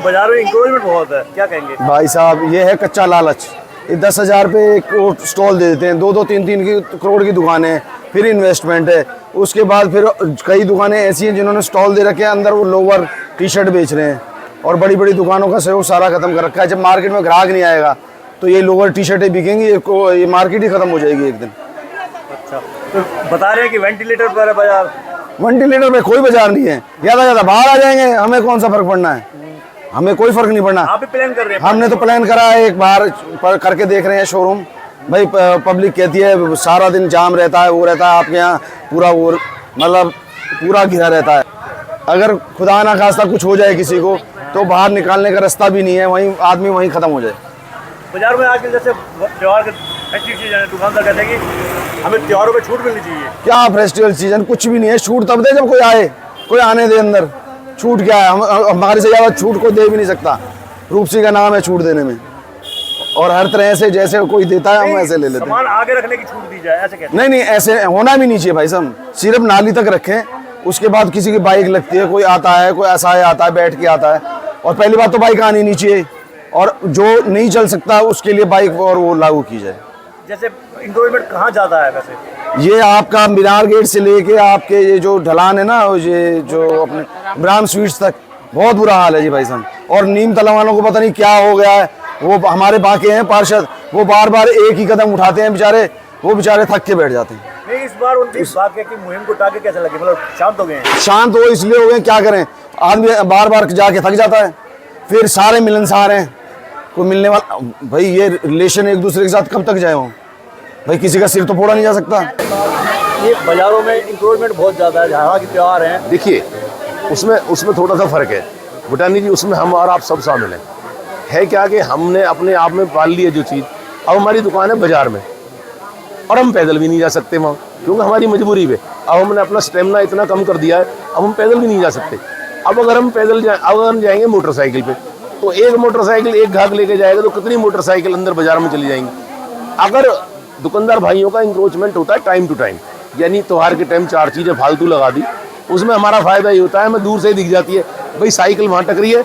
बाजार में इंक्रोचमेंट बहुत है, क्या कहेंगे? भाई साहब ये है कच्चा लालच। ये 10,000 पे एक स्टॉल दे देते हैं, 2-2, 3-3 करोड़ की दुकानें, फिर इन्वेस्टमेंट है। उसके बाद फिर कई दुकानें ऐसी हैं जिन्होंने स्टॉल दे रखे हैं, अंदर वो लोअर टी शर्ट बेच रहे हैं और बड़ी बड़ी दुकानों का सहयोग सारा खत्म कर रखा है। जब मार्केट में ग्राहक नहीं आएगा तो ये लोअर टी शर्टें बिकेंगी, ये मार्केट ही खत्म हो जाएगी एक दिन। अच्छा, तो बता रहे हैं कि वेंटिलेटर पर है बाजार। वेंटिलेटर पे कोई बाजार नहीं है, ज़्यादा बाहर आ जाएंगे, हमें कौन सा फर्क पड़ना है, हमें कोई फर्क नहीं पड़ना। आप भी प्लान कर रहे हैं? हमने तो प्लान करा है, एक बार करके देख रहे हैं शोरूम। भाई पब्लिक कहती है सारा दिन जाम रहता है, वो रहता है, आपके यहाँ पूरा वो मतलब पूरा घिरा रहता है। अगर खुदा ना खास्ता कुछ हो जाए किसी को तो बाहर निकालने का रास्ता भी नहीं है, वहीं आदमी वहीं ख़त्म हो जाए। बाजार में आजकल जैसे त्योहार के फेस्टिव सीजन है, दुकानदार कहते हैं कि हमें त्योहारों पे छूट मिलनी चाहिए। क्या फेस्टिवल सीजन, कुछ भी नहीं है। छूट तब दे जब कोई आए, कोई आने दे अंदर। छूट क्या है, हम हमारे से ज़्यादा छूट को दे भी नहीं सकता। रूपसी का नाम है छूट देने में, और हर तरह से जैसे कोई देता है हम ऐसे ले लेते हैं। सामान आगे रखने की छूट दी जाए, ऐसे कहते हैं? नहीं नहीं, ऐसे होना भी नहीं चाहिए भाई साहब। सिर्फ नाली तक रखें, उसके बाद किसी की बाइक लगती है, कोई आता है, कोई असहाय आता है, बैठ के आता है, और पहली बात तो बाइक आनी नहीं चाहिए, और जो नहीं चल सकता उसके लिए बाइक और वो लागू की जाए। जैसे इंक्रोचमेंट कहाँ ज़्यादा है वैसे? ये आपका मीनार गेट से लेके आपके ये जो ढलान है ना, ये जो अपने ब्राह्म स्वीट्स तक बहुत बुरा हाल है जी भाई साहब। और नीम तला वालों को पता नहीं क्या हो गया है, वो हमारे बाकी हैं पार्षद, वो बार बार एक ही कदम उठाते हैं बेचारे, वो बेचारे थक के बैठ जाते हैं। नहीं, इस बार उनकी वाकई की मुहिम को टाके कैसे लगे, मतलब शांत हो गए हैं? शांत हो इसलिए हो गए, क्या करें, आदमी बार बार जाके थक जाता है। फिर सारे मिलनसार हैं, कोई मिलने वाला भाई, ये रिलेशन एक दूसरे के साथ कब तक जाए हो भाई, किसी का सिर तो फोड़ा नहीं जा सकता। ये बाजारों में इंक्रोचमेंट बहुत ज़्यादा है, हालांकि त्योहार हैं। देखिए उसमें थोड़ा सा फ़र्क है बुटानी जी, उसमें हम और आप सब शामिल हैं। है क्या कि हमने अपने आप में पाल ली है जो चीज़। अब हमारी दुकान है बाजार में और हम पैदल भी नहीं जा सकते वहाँ, क्योंकि हमारी मजबूरी पे अब हमने अपना स्टेमिना इतना कम कर दिया है, अब हम पैदल भी नहीं जा सकते। अब अगर हम अगर हम जाएंगे मोटरसाइकिल पे, तो एक मोटरसाइकिल एक घाक लेके जाएगा तो कितनी मोटरसाइकिल अंदर बाजार में चली जाएंगी। अगर दुकानदार भाइयों का इंक्रोचमेंट होता है टाइम टू टाइम, यानी त्योहार के टाइम 4 चीज़ें फालतू लगा दी, उसमें हमारा फ़ायदा ये होता है, हमें दूर से ही दिख जाती है भाई साइकिल वहाँ टकरी है,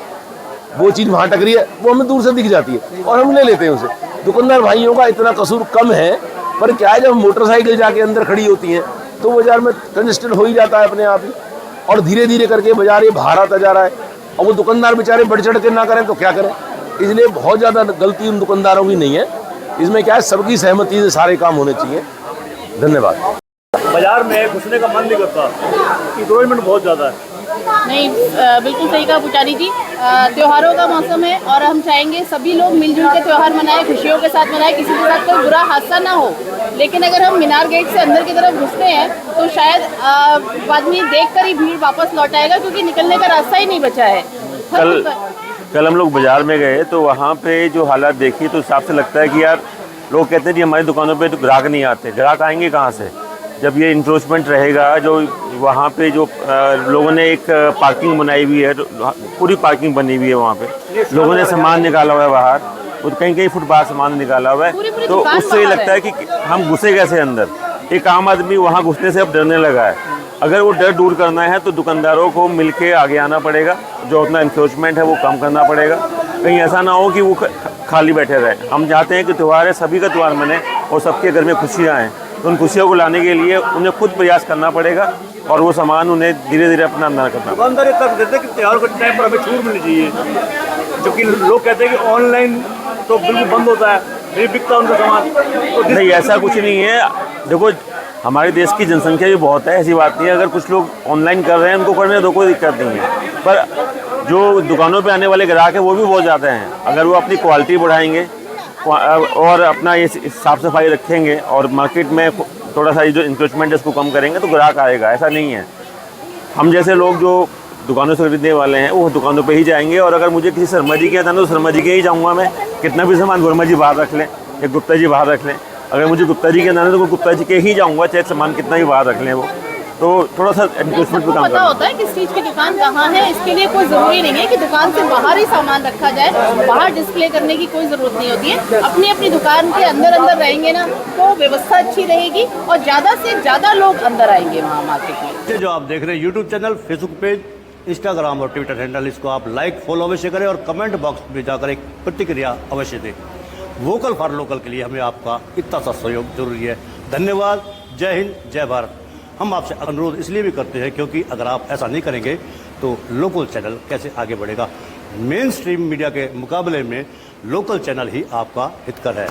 वो चीज़ वहाँ टकरी है, वो हमें दूर से दिख जाती है और हम ले लेते हैं उसे। दुकानदार भाइयों का इतना कसूर कम है, पर क्या है जब मोटरसाइकिल जाके अंदर खड़ी होती हैं तो बाजार में कंजेस्टेड हो ही जाता है अपने आप ही, और धीरे धीरे करके बाजार ये बाहर आता जा रहा है। और वो दुकानदार बेचारे बढ़ चढ़ के ना करें तो क्या करें, इसलिए बहुत ज़्यादा गलती उन दुकानदारों की नहीं है। इसमें क्या है, सबकी सहमति से सारे काम होने चाहिए। धन्यवाद। बाजार में घुसने का मन नहीं करता, इंक्रोचमेंट बहुत ज़्यादा है। नहीं, बिल्कुल सही कहा पुजारी जी। त्योहारों का मौसम है और हम चाहेंगे सभी लोग मिलजुल के त्यौहार मनाएं, खुशियों के साथ मनाएं, किसी के साथ कोई बुरा हादसा ना हो। लेकिन अगर हम मीनार गेट से अंदर की तरफ घुसते हैं तो शायद आदमी देखकर ही भीड़ वापस लौट आएगा, क्योंकि निकलने का रास्ता ही नहीं बचा है। कल हम लोग बाजार में गए तो वहाँ पे जो हालात देखी तो हिसाब से लगता है कि यार लोग कहते हैं कि हमारी दुकानों पे तो ग्राहक नहीं आते। ग्राहक आएंगे कहाँ से जब ये इंक्रोचमेंट रहेगा? जो वहाँ पे जो लोगों ने एक पार्किंग बनाई हुई है, पूरी पार्किंग बनी हुई है, वहाँ पे लोगों ने सामान निकाला हुआ है बाहर, और कहीं कहीं फुटपाथ सामान निकाला हुआ है, तो उससे ये लगता है कि हम घुसे कैसे अंदर। एक आम आदमी वहाँ घुसने से अब डरने लगा है। अगर वो डर दूर करना है तो दुकानदारों को मिलके आगे आना पड़ेगा, जो अपना इंक्रोचमेंट है वो कम करना पड़ेगा। कहीं ऐसा ना हो कि वो खाली बैठे रहे। हम चाहते हैं कि त्यौहार है, सभी का त्यौहार मने और सबके घर में खुशियाँ आएँ, तो उन खुशियों को लाने के लिए उन्हें खुद प्रयास करना पड़ेगा और वो सामान उन्हें धीरे धीरे अपना अंदर करना। दुकानदार तक देते कि त्यौहार के टाइम पर हमें छूट मिलनी चाहिए, क्योंकि लोग कहते हैं कि ऑनलाइन तो बिल्कुल बंद होता है, नहीं बिकता उनका सामान। तो नहीं, ऐसा कुछ नहीं है। देखो, हमारे देश की जनसंख्या भी बहुत है, ऐसी बात नहीं है। अगर कुछ लोग ऑनलाइन कर रहे हैं उनको करने दो, कोई दिक्कत नहीं है। पर जो दुकानों पे आने वाले ग्राहक हैं वो भी बहुत ज़्यादा हैं। अगर वो अपनी क्वालिटी बढ़ाएंगे और अपना ये साफ़ सफाई रखेंगे और मार्केट में थोड़ा सा जो इंक्रोचमेंट है उसको कम करेंगे तो ग्राहक आएगा। ऐसा नहीं है। हम जैसे लोग जो दुकानों से खरीदने वाले हैं वो दुकानों पे ही जाएंगे, और अगर मुझे किसी शर्मा जी के जाना तो शर्मा जी के ही जाऊँगा मैं। कितना भी सामान वर्मा जी बाहर रख लें या गुप्ता जी बाहर रख लें, अगर मुझे गुप्ता जी के जाना तो गुप्ता जी के ही जाऊँगा, चाहे सामान कितना भी बाहर रख लें। वो तो थोड़ा सा एनक्रोचमेंट पे काम पता होता है किस चीज़ की दुकान कहाँ है, इसके लिए कोई ज़रूरी नहीं है कि दुकान से बाहर ही सामान रखा जाए। बाहर डिस्प्ले करने की कोई ज़रूरत नहीं होती है। अपनी अपनी दुकान के अंदर रहेंगे ना तो व्यवस्था अच्छी रहेगी और ज़्यादा से ज़्यादा लोग अंदर आएंगे वहाँ मार्केट में। जो आप देख रहे हैं YouTube channel, Facebook page Instagram और ट्विटर हैंडल, इसको आप लाइक फॉलो अवश्य करें और कमेंट बॉक्स में जाकर एक प्रतिक्रिया अवश्य दें। वोकल फॉर लोकल के लिए हमें आपका इतना सा सहयोग जरूरी है। धन्यवाद। जय हिंद, जय भारत। हम आपसे अनुरोध इसलिए भी करते हैं क्योंकि अगर आप ऐसा नहीं करेंगे तो लोकल चैनल कैसे आगे बढ़ेगा। मेन स्ट्रीम मीडिया के मुकाबले में लोकल चैनल ही आपका हितकर है।